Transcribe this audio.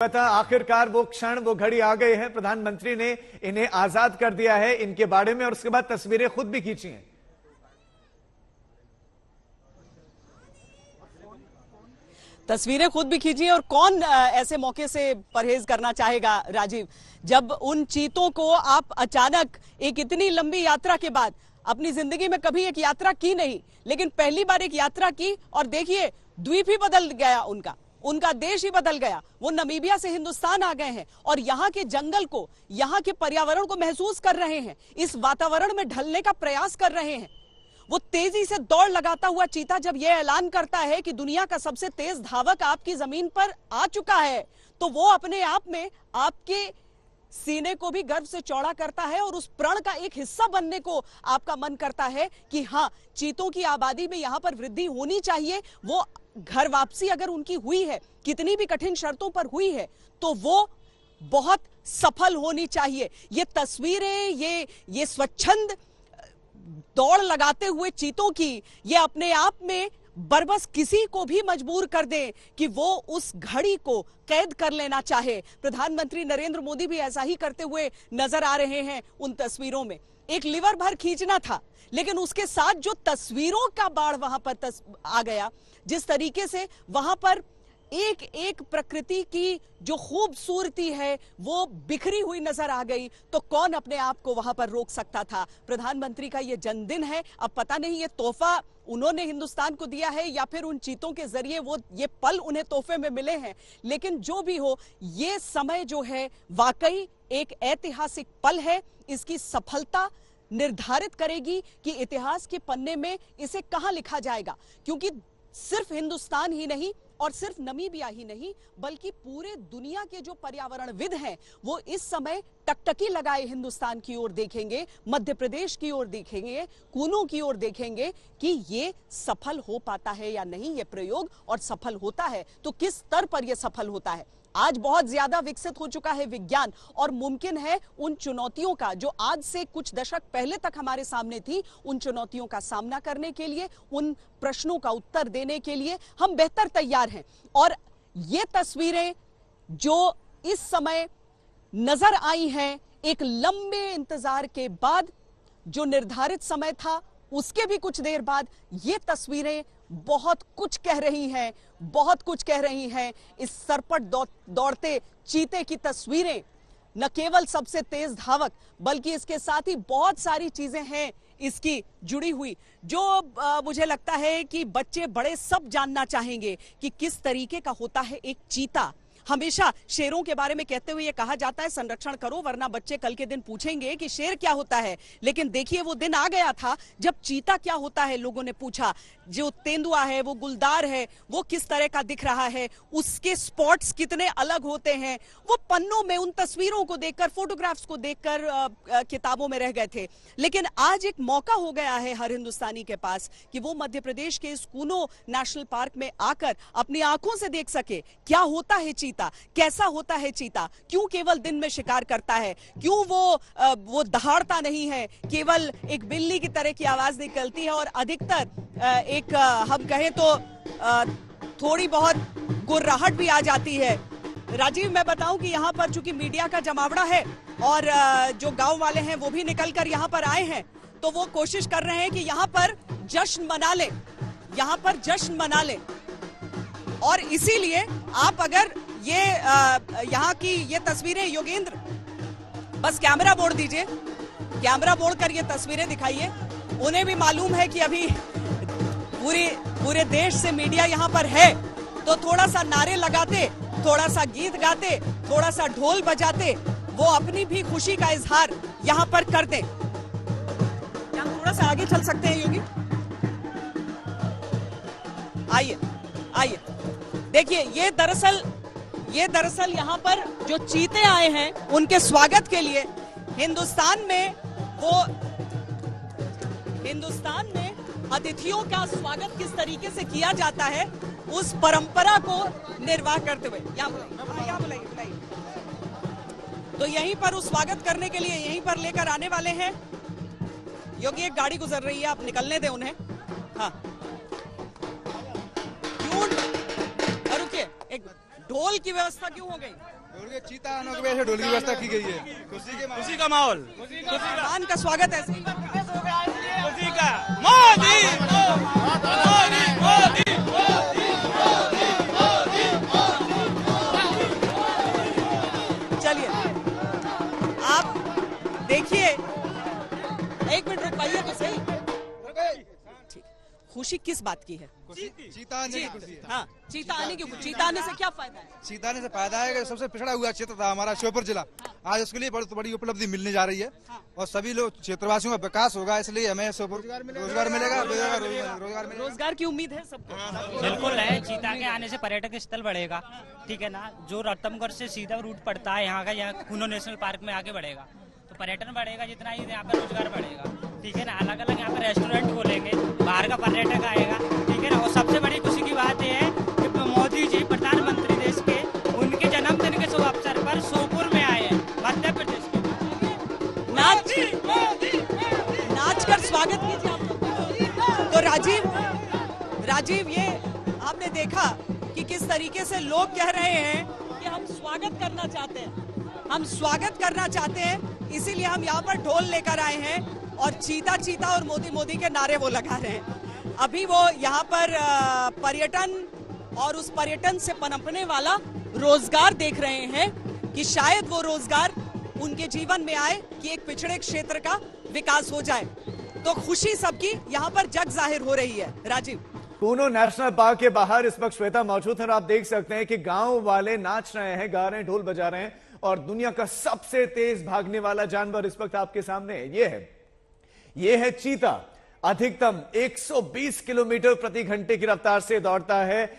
आखिरकार वो क्षण, वो घड़ी आ गई है। प्रधानमंत्री ने इन्हें आजाद कर दिया है इनके बाड़े में, और उसके बाद तस्वीरें खुद भी खींची हैं। तस्वीरें खुद भी खींची हैं। और कौन ऐसे मौके से परहेज करना चाहेगा राजीव, जब उन चीतों को आप अचानक एक इतनी लंबी यात्रा के बाद, अपनी जिंदगी में कभी एक यात्रा की नहीं लेकिन पहली बार एक यात्रा की, और देखिए द्वीप ही बदल गया, उनका देश ही बदल गया। वो नामीबिया से हिंदुस्तान आ गए हैं और यहाँ के जंगल को, यहाँ के पर्यावरण को महसूस कर रहे हैं, इस वातावरण में ढलने का प्रयास कर रहे हैं। वो तेजी से दौड़ लगाता हुआ चीता जब यह ऐलान करता है कि दुनिया का सबसे तेज धावक आपकी जमीन पर आ चुका है, तो वो अपने आप में आपके सीने को भी गर्व से चौड़ा करता है और उस प्रण का एक हिस्सा बनने को आपका मन करता है कि हाँ, चीतों की आबादी में यहाँ पर वृद्धि होनी चाहिए। वो घर वापसी अगर उनकी हुई है, कितनी भी कठिन शर्तों पर हुई है, तो वो बहुत सफल होनी चाहिए। ये तस्वीरें, ये स्वच्छंद दौड़ लगाते हुए चीतों की, ये अपने आप में बरबस किसी को भी मजबूर कर दे कि वो उस घड़ी को कैद कर लेना चाहे। प्रधानमंत्री नरेंद्र मोदी भी ऐसा ही करते हुए नजर आ रहे हैं उन तस्वीरों में। एक लिवर भर खींचना था, लेकिन उसके साथ जो तस्वीरों का बाढ़ वहां पर आ गया, जिस तरीके से वहां पर एक एक प्रकृति की जो खूबसूरती है वो बिखरी हुई नजर आ गई, तो कौन अपने आप को वहां पर रोक सकता था। प्रधानमंत्री का ये जन्मदिन है, अब पता नहीं ये तोहफा उन्होंने हिंदुस्तान को दिया है या फिर उन चीतों के जरिए वो ये पल उन्हें तोहफे में मिले हैं, लेकिन जो भी हो, ये समय जो है वाकई एक ऐतिहासिक पल है। इसकी सफलता निर्धारित करेगी कि इतिहास के पन्ने में इसे कहां लिखा जाएगा, क्योंकि सिर्फ हिंदुस्तान ही नहीं और सिर्फ नमीबिया ही नहीं, बल्कि पूरे दुनिया के जो पर्यावरणविद हैं वो इस समय टकटकी लगाए हिंदुस्तान की ओर देखेंगे, मध्य प्रदेश की ओर देखेंगे, कूनों की ओर देखेंगे कि ये सफल हो पाता है या नहीं ये प्रयोग, और सफल होता है तो किस स्तर पर यह सफल होता है। आज बहुत ज्यादा विकसित हो चुका है विज्ञान, और मुमकिन है उन चुनौतियों का जो आज से कुछ दशक पहले तक हमारे सामने थी, उन चुनौतियों का सामना करने के लिए, उन प्रश्नों का उत्तर देने के लिए हम बेहतर तैयार हैं। और ये तस्वीरें जो इस समय नजर आई हैं, एक लंबे इंतजार के बाद, जो निर्धारित समय था उसके भी कुछ देर बाद, ये तस्वीरें बहुत कुछ कह रही हैं, बहुत कुछ कह रही हैं। इस सरपट दौड़ते चीते की तस्वीरें न केवल सबसे तेज धावक, बल्कि इसके साथ ही बहुत सारी चीजें हैं इसकी जुड़ी हुई, जो मुझे लगता है कि बच्चे बड़े सब जानना चाहेंगे कि किस तरीके का होता है एक चीता। हमेशा शेरों के बारे में कहते हुए ये कहा जाता है संरक्षण करो वरना बच्चे कल के दिन पूछेंगे कि शेर क्या होता है, लेकिन देखिए वो दिन आ गया था जब चीता क्या होता है लोगों ने पूछा। जो तेंदुआ है, वो गुलदार है, वो किस तरह का दिख रहा है, उसके स्पॉट्स कितने अलग होते हैं, वो पन्नों में उन तस्वीरों को देखकर, फोटोग्राफ्स को देखकर किताबों में रह गए थे। लेकिन आज एक मौका हो गया है हर हिंदुस्तानी के पास कि वो मध्य प्रदेश के इस कूनो नेशनल पार्क में आकर अपनी आंखों से देख सके क्या होता है चीता, कैसा होता है चीता, क्यों केवल दिन में शिकार करता है, क्यों वो दहाड़ता नहीं है, केवल एक बिल्ली की तरह की आवाज निकलती है, और अधिकतर एक हम कहें तो थोड़ी बहुत गुर्राहट भी आ जाती है। राजीव, मैं बताऊं कि यहाँ पर चूंकि मीडिया का जमावड़ा है और जो गांव वाले हैं वो भी निकलकर यहाँ पर आए हैं, तो वो कोशिश कर रहे हैं कि यहाँ पर जश्न मना ले, यहाँ पर जश्न मना ले। और इसीलिए आप अगर ये यहाँ की ये तस्वीरें, योगेंद्र बस कैमरा मोड़ दीजिए, कैमरा मोड़ कर ये तस्वीरें दिखाइए। उन्हें भी मालूम है कि अभी पूरे देश से मीडिया यहाँ पर है, तो थोड़ा सा नारे लगाते, थोड़ा सा गीत गाते, थोड़ा सा ढोल बजाते, वो अपनी भी खुशी का इजहार यहाँ पर कर दें। क्या थोड़ा सा आगे चल सकते हैं योगी? आइए आइए, देखिए ये दरअसल यहाँ पर जो चीते आए हैं उनके स्वागत के लिए हिंदुस्तान में अतिथियों का स्वागत किस तरीके से किया जाता है, उस परंपरा को निर्वाह करते हुए यहाँ बुलाइए। तो यहीं पर उस स्वागत करने के लिए यहीं पर लेकर आने वाले हैं योगी। एक गाड़ी गुजर रही है, आप निकलने दें उन्हें। हाँ, क्यों रुकिए, एक ढोल की व्यवस्था क्यों हो गई? ढोल के चीता आने की वजह से ढोल की व्यवस्था की गई है। खुशी का माहौल। प्रधान का स्वागत है। खुशी का मोदी मोदी मोदी चलिए आप देखिए, एक मिनट रुक पाइए तो सही। ठीक, खुशी किस बात की है? चीता आने की खुशी है। हाँ, चीता आने की। चीता आने से क्या फायदा है? चीता आने से फायदा है कि सबसे पिछड़ा हुआ क्षेत्र था हमारा श्योपुर जिला, आज उसके लिए बहुत बड़ी उपलब्धि मिलने जा रही है और सभी लोग क्षेत्रवासियों का विकास होगा, इसलिए हमें श्योपुर रोजगार मिलेगा। रोजगार की उम्मीद है सबको। बिल्कुल है। चीता के आने से पर्यटक स्थल बढ़ेगा, ठीक है ना। जो रतनगढ़ से सीधा रूट पड़ता है यहाँ का, यहाँ कूनो नेशनल पार्क में आगे बढ़ेगा तो पर्यटन बढ़ेगा, जितना ही यहाँ पर रोजगार बढ़ेगा, ठीक है ना। अलग अलग यहाँ पर रेस्टोरेंट खोलेंगे, बाहर का पर्यटक आएगा, ठीक है ना। और सबसे बड़ी खुशी की बात यह है कि मोदी जी प्रधानमंत्री देश के, उनके जन्मदिन के शुभ अवसर पर श्योपुर में आए हैं, मध्य प्रदेश के। नाच कर स्वागत कीजिए आप लोग। तो राजीव ये आपने देखा कि किस तरीके से लोग कह रहे हैं कि हम स्वागत करना चाहते हैं, हम स्वागत करना चाहते हैं, इसीलिए हम यहाँ पर ढोल लेकर आए हैं और चीता चीता और मोदी मोदी के नारे वो लगा रहे हैं। अभी वो यहाँ पर पर्यटन और उस पर्यटन से पनपने वाला रोजगार देख रहे हैं कि शायद वो रोजगार उनके जीवन में आए कि एक पिछड़े क्षेत्र का विकास हो जाए। तो खुशी सबकी यहाँ पर जग जाहिर हो रही है। राजीव, कूनो नेशनल पार्क के बाहर इस वक्त श्वेता मौजूद है और आप देख सकते हैं कि गांव वाले नाच रहे हैं, गा रहे हैं, ढोल बजा रहे हैं और दुनिया का सबसे तेज भागने वाला जानवर इस वक्त आपके सामने है। ये है चीता। अधिकतम 120 किलोमीटर प्रति घंटे की रफ्तार से दौड़ता है।